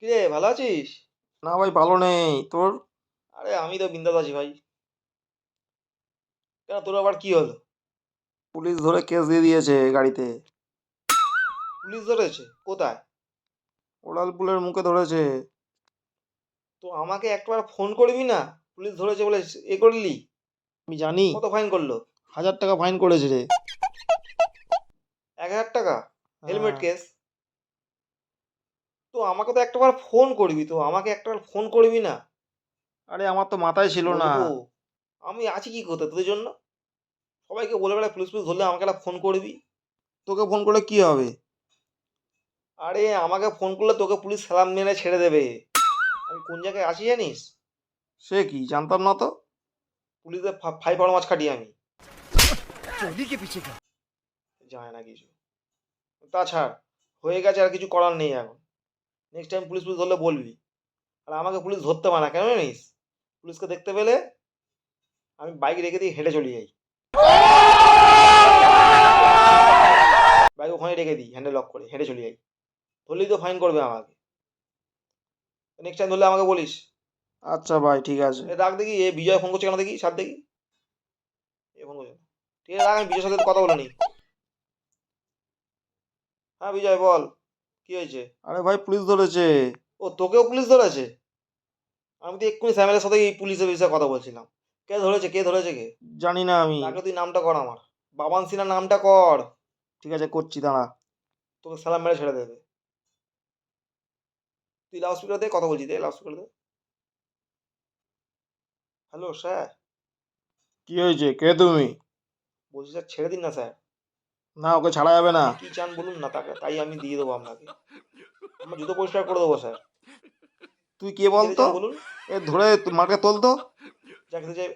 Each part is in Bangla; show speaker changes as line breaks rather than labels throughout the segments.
কিরে ভালো আছিস?
না ভাই, ভালো নেই তোর।
আরে আমি তো বিন্দাস আছি ভাই। কেন তোর আবার কি হলো?
পুলিশ ধরে কেস দিয়ে দিয়েছে গাড়িতে।
পুলিশ ধরেছে? কোথায়?
ওড়ালপুলের মুখে ধরেছে।
তো আমাকে একবার ফোন করবি না? পুলিশ ধরেছে বলে করলি?
আমি জানি।
কত ফাইন করলো?
1000 টাকা ফাইন করেছে রে।
1,000 টাকা? হেলমেট
হ্যাঁ।
কেস? তো আমাকে তো একটাবার ফোন করবি, তো আমাকে একটাবার ফোন করবি না?
আরে আমার তো মাথায় ছিল না।
বলবো আমি আছি কি করতে তোদের জন্য? সবাইকে বলে বেড়া পুলিশ পুলিশ ধরলে আমাকে একটা ফোন করবি।
তোকে ফোন করলে কি হবে?
আরে আমাকে ফোন করলে তোকে পুলিশ সালাম মেরে ছেড়ে দেবে। আমি কোন জায়গায় আছি জানিস?
সে কি, জানতাম না তো।
পুলিশের ফাই পাড়া মাছ খাটি আমি।
चोली के पीछे का।
যায় না কিছু। তাছাড়, হয়ে গেছে, আর কিছু করার নেই এখন। নেক্সট টাইম পুলিশ পুলিশ ধরলে বলবি। আর আমাকে পুলিশ ধরতে পারে না, কেন জানিস? পুলিশকে দেখতে পেলে আমি বাইক রেখে দিয়ে হেঁটে চলে যাই। বাইক ওখানে রেখে দিই, হ্যান্ডেল লক করে হেঁটে চলে যাই। ধরলেই তো ফাইন করবে আমাকে। নেক্সট টাইম ধরলে আমাকে বলিস।
আচ্ছা ভাই, ঠিক আছে।
রাখ দেখি, এ বিজয় ফোন করছে কেন দেখি, সাথ দেখি। এ ফোন করছে। ঠিক আছে রাখ, আমি বিজয়ের সাথে কথা বলে নিই। হ্যাঁ বিজয় বল, কি হয়েছে?
আরে ভাই, পুলিশ ধরেছে।
ও তোকেও পুলিশ ধরেছে? আমি তো এক্ষুনি স্যামেলের সাথে এই পুলিশের বিষয়ে কথা বলছিলাম। কে ধরেছে, কে ধরেছে কে?
জানি না আমি।
আগে তুই নামটা কর আমার। বাবান সিনহা নামটা কর।
ঠিক আছে, করছি, দাঁড়া।
তোকে সালাম মেরে ছেড়ে দেবে। তুই লাউড স্পিকার দিয়ে কথা বলছিস, দে লাউড স্পিকার দে। Hello sir.
কি হয়েছে, কে তুমি?
বলছি স্যার ছেড়ে দিন না স্যার।
না, ওকে ছাড়া যাবে না।
আপনি কি চান বলুন না, তাকে তাই আমি দিয়ে দেবো আপনাকে। আমার জুতো পরিষ্কার করে দেবো স্যার।
তুই কে
কি খেতে
বলতো?
চান বলুন?
এ ধরে মালটা তোল তো।
যা খেতে চাই।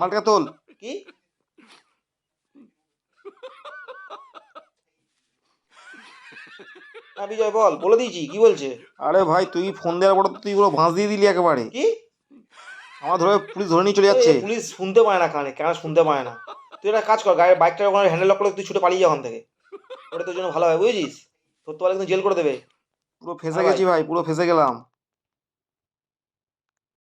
মালটা তোল।
কি? হ্যাঁ বিজয় বল, বলে দিয়েছি কি বলছে।
আরে ভাই, তুই ফোন দেওয়ার পর তো তুই পুরো ভাঁজ দিয়ে দিলি একেবারে।
কি?
আমার ধরে পুলিশ ধরে নিয়ে চলে
এ
যাচ্ছে।
পুলিশ শুনতে পায় না কানে, কেন শুনতে পায় না? তুই একটা কাজ কর, গাড়ির বাইকটার ওখানে হ্যান্ডেল লক করে তুই ছুটে পালিয়ে যা ওখান থেকে। ওটা তোর জন্য ভালো হবে বুঝেছিস। ধরতে পারলে কিন্তু জেল করে দেবে।
পুরো ফেঁসে
হ্যাঁ ভাই।
গেছি ভাই, পুরো ফেঁসে গেলাম।